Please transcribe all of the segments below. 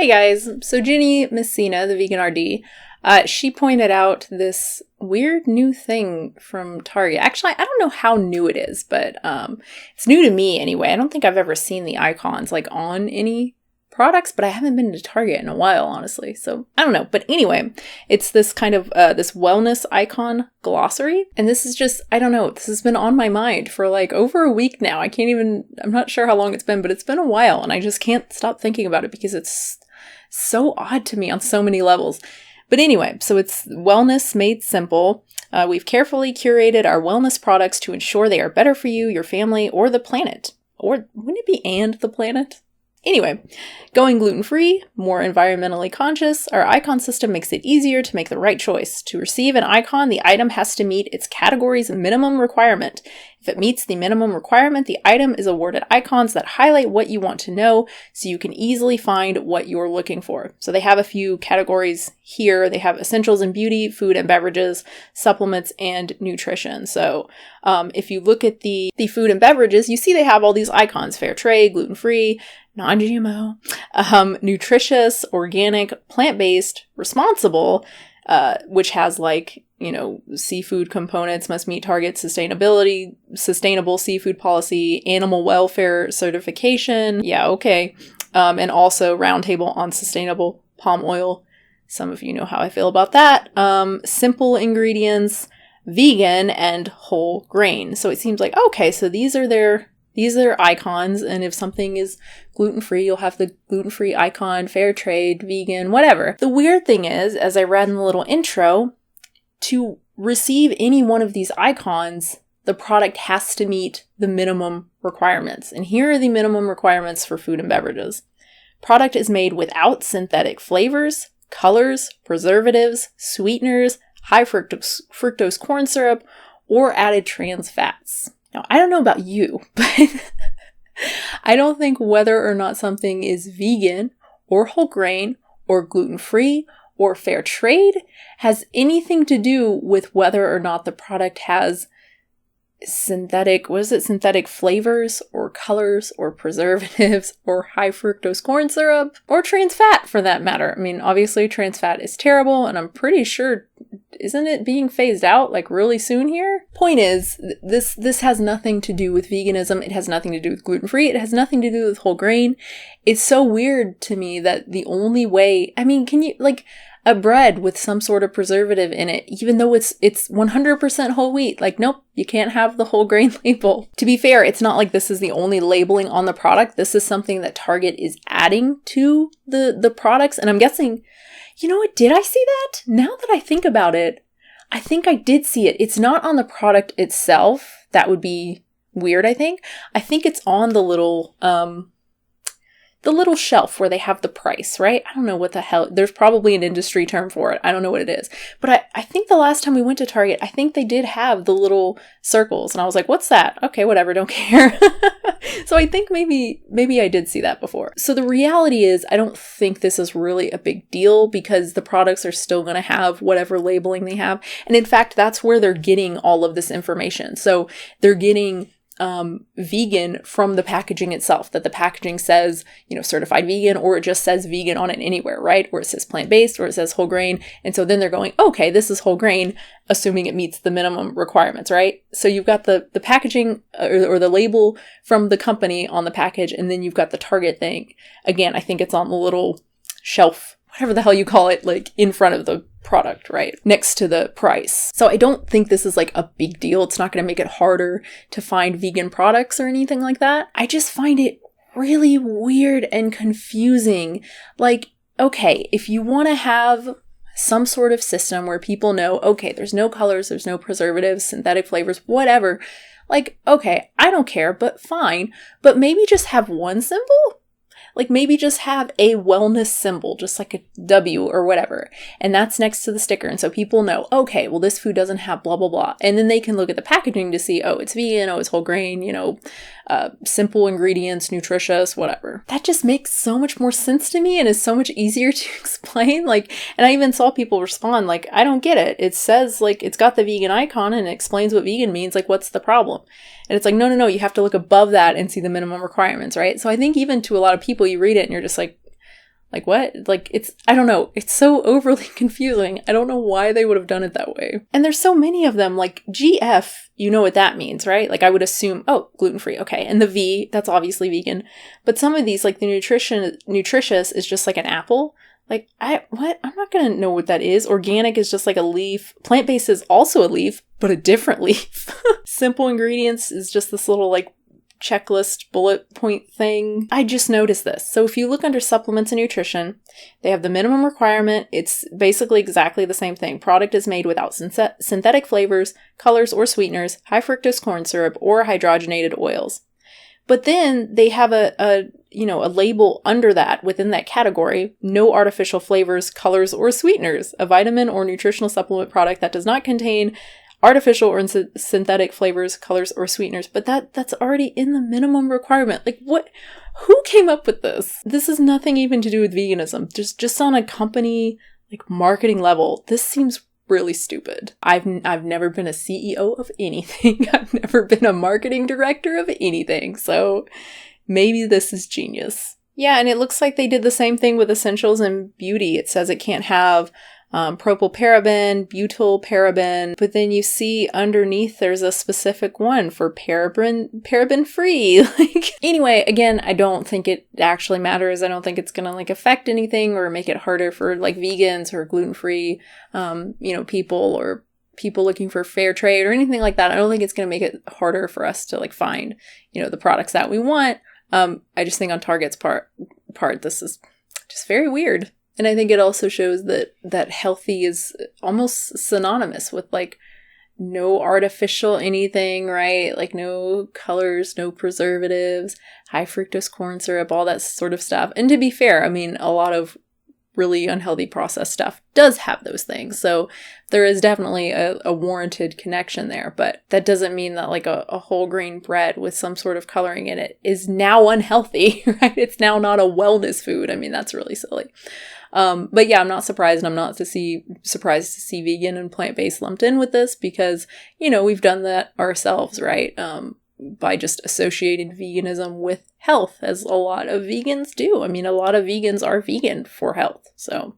Hey guys, so Ginny Messina, the vegan RD, she pointed out this weird new thing from Target. Actually, I don't know how new it is, but it's new to me anyway. I don't think I've ever seen the icons like on any products, but I haven't been to Target in a while, honestly. So I don't know. But anyway, it's this kind of this wellness icon glossary. And this is just, I don't know, this has been on my mind for like over a week now. I'm not sure how long it's been, but it's been a while and I just can't stop thinking about it because it's so odd to me on so many levels. But anyway, so it's wellness made simple. We've carefully curated our wellness products to ensure they are better for you, your family, or the planet. Or wouldn't it be and the planet? Anyway, going gluten-free, more environmentally conscious, our icon system makes it easier to make the right choice. To receive an icon, the item has to meet its category's minimum requirement. If it meets the minimum requirement, the item is awarded icons that highlight what you want to know so you can easily find what you're looking for. So they have a few categories here. They have essentials and beauty, food and beverages, supplements, and nutrition. So if you look at the food and beverages, you see they have all these icons: fair trade, gluten-free, non-GMO, nutritious, organic, plant-based, responsible, which has like, seafood components, must meet Target sustainability, sustainable seafood policy, animal welfare certification. Yeah, okay. And also roundtable on sustainable palm oil. Some of you know how I feel about that. Simple ingredients, vegan, and whole grain. So it seems like, okay, so these are their icons, and if something is gluten-free, you'll have the gluten-free icon, fair trade, vegan, whatever. The weird thing is, as I read in the little intro, to receive any one of these icons, the product has to meet the minimum requirements. And here are the minimum requirements for food and beverages. Product is made without synthetic flavors, colors, preservatives, sweeteners, high fructose corn syrup, or added trans fats. Now, I don't know about you, but I don't think whether or not something is vegan or whole grain or gluten-free or fair trade has anything to do with whether or not the product has synthetic flavors or colors or preservatives or high fructose corn syrup or trans fat for that matter. I mean, obviously trans fat is terrible, and I'm pretty sure, isn't it being phased out like really soon here? Point is, this has nothing to do with veganism. It has nothing to do with gluten-free. It has nothing to do with whole grain. It's so weird to me that the only way, I mean, can you, like, a bread with some sort of preservative in it, even though it's 100% whole wheat. Like, nope, you can't have the whole grain label. To be fair, it's not like this is the only labeling on the product. This is something that Target is adding to the products. And I'm guessing, you know what, did I see that? Now that I think about it, I think I did see it. It's not on the product itself. That would be weird, I think. I think it's on the little shelf where they have the price, right? I don't know what the hell. There's probably an industry term for it. I don't know what it is. But I think the last time we went to Target, I think they did have the little circles. And I was like, what's that? Okay, whatever, don't care. So I think maybe I did see that before. So the reality is, I don't think this is really a big deal because the products are still going to have whatever labeling they have. And in fact, that's where they're getting all of this information. So they're getting vegan from the packaging itself, that the packaging says, certified vegan, or it just says vegan on it anywhere, right? Or it says plant-based, or it says whole grain. And so then they're going, okay, this is whole grain, assuming it meets the minimum requirements, right? So you've got the packaging or the label from the company on the package, and then you've got the Target thing. Again, I think it's on the little shelf, whatever the hell you call it, like in front of the product, right? Next to the price. So I don't think this is like a big deal. It's not going to make it harder to find vegan products or anything like that. I just find it really weird and confusing. Like, okay, if you want to have some sort of system where people know, okay, there's no colors, there's no preservatives, synthetic flavors, whatever. Like, okay, I don't care, but fine. But maybe just have one symbol? Like maybe just have a wellness symbol, just like a W or whatever. And that's next to the sticker. And so people know, okay, well, this food doesn't have blah, blah, blah. And then they can look at the packaging to see, oh, it's vegan, oh, it's whole grain, simple ingredients, nutritious, whatever. That just makes so much more sense to me and is so much easier to explain. And I even saw people respond, like, I don't get it. It says, like, it's got the vegan icon and it explains what vegan means. Like, what's the problem? And it's like, no, you have to look above that and see the minimum requirements, right? So I think even to a lot of people, you read it and you're just like, Like what? Like I don't know. It's so overly confusing. I don't know why they would have done it that way. And there's so many of them, like GF, you know what that means, right? Like I would assume, oh, gluten-free, okay. And the V, that's obviously vegan. But some of these, like the nutritious is just like an apple. Like, what? I'm not gonna know what that is. Organic is just like a leaf. Plant-based is also a leaf, but a different leaf. Simple ingredients is just this little like checklist bullet point thing. I just noticed this. So if you look under supplements and nutrition, they have the minimum requirement. It's basically exactly the same thing. Product is made without synthetic flavors, colors, or sweeteners, high fructose corn syrup, or hydrogenated oils. But then they have a label under that, within that category, no artificial flavors, colors, or sweeteners, a vitamin or nutritional supplement product that does not contain artificial or synthetic flavors, colors, or sweeteners. But that's already in the minimum requirement. Like what? Who came up with this? This has nothing even to do with veganism. Just on a company like marketing level, this seems really stupid. I've never been a CEO of anything. I've never been a marketing director of anything. So maybe this is genius. Yeah, and it looks like they did the same thing with essentials and beauty. It says it can't have propylparaben, butylparaben, but then you see underneath there's a specific one for paraben free. Like, anyway, again, I don't think it actually matters. I don't think it's gonna like affect anything or make it harder for like vegans or gluten-free, people or people looking for fair trade or anything like that. I don't think it's gonna make it harder for us to like find, the products that we want. I just think on Target's part, this is just very weird. And I think it also shows that healthy is almost synonymous with like no artificial anything, right? Like no colors, no preservatives, high fructose corn syrup, all that sort of stuff. And to be fair, I mean, a lot of really unhealthy processed stuff does have those things. So there is definitely a warranted connection there, but that doesn't mean that like a whole grain bread with some sort of coloring in it is now unhealthy, right? It's now not a wellness food. I mean, that's really silly. But yeah, I'm not surprised, and I'm not surprised to see vegan and plant-based lumped in with this because, we've done that ourselves, right? By just associating veganism with health, as a lot of vegans do. I mean, a lot of vegans are vegan for health. So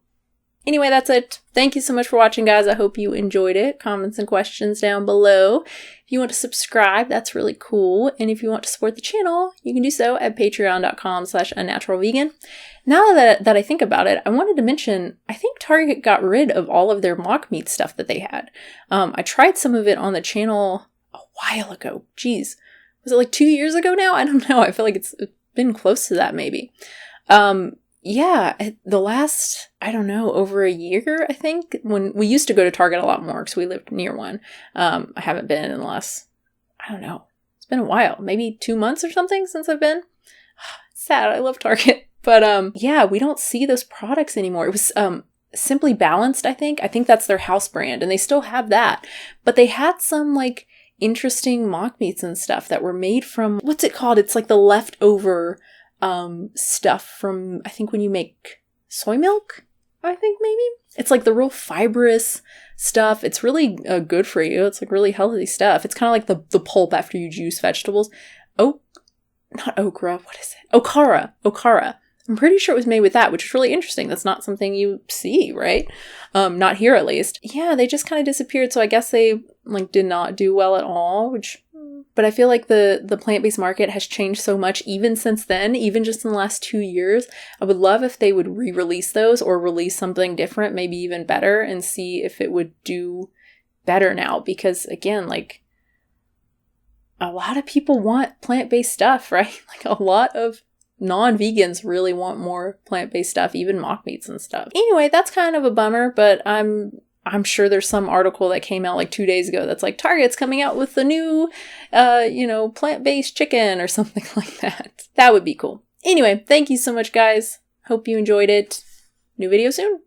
anyway, that's it. Thank you so much for watching, guys. I hope you enjoyed it. Comments and questions down below. If you want to subscribe, that's really cool. And if you want to support the channel, you can do so at patreon.com/unnaturalvegan. Now that I think about it, I wanted to mention, I think Target got rid of all of their mock meat stuff that they had. I tried some of it on the channel a while ago. Geez. Was it like 2 years ago now? I don't know. I feel like it's been close to that maybe. Yeah, the last, I don't know, over a year, I think, when we used to go to Target a lot more because we lived near one. I haven't been in the last, I don't know, it's been a while, maybe 2 months or something since I've been. It's sad. I love Target. But yeah, we don't see those products anymore. It was Simply Balanced, I think. I think that's their house brand, and they still have that. But they had some like interesting mock meats and stuff that were made from, what's it called? It's like the leftover stuff from, I think when you make soy milk, I think maybe. It's like the real fibrous stuff. It's really good for you. It's like really healthy stuff. It's kind of like the pulp after you juice vegetables. Not okra. What is it? Okara. I'm pretty sure it was made with that, which is really interesting. That's not something you see, right? Not here at least. Yeah, they just kind of disappeared. So I guess they like did not do well at all, but I feel like the plant-based market has changed so much even since then, even just in the last 2 years. I would love if they would re-release those or release something different, maybe even better, and see if it would do better now. Because again, like a lot of people want plant-based stuff, right? Like a lot of non-vegans really want more plant-based stuff, even mock meats and stuff. Anyway, that's kind of a bummer, but I'm sure there's some article that came out like 2 days ago that's like Target's coming out with the new, plant-based chicken or something like that. That would be cool. Anyway, thank you so much, guys. Hope you enjoyed it. New video soon.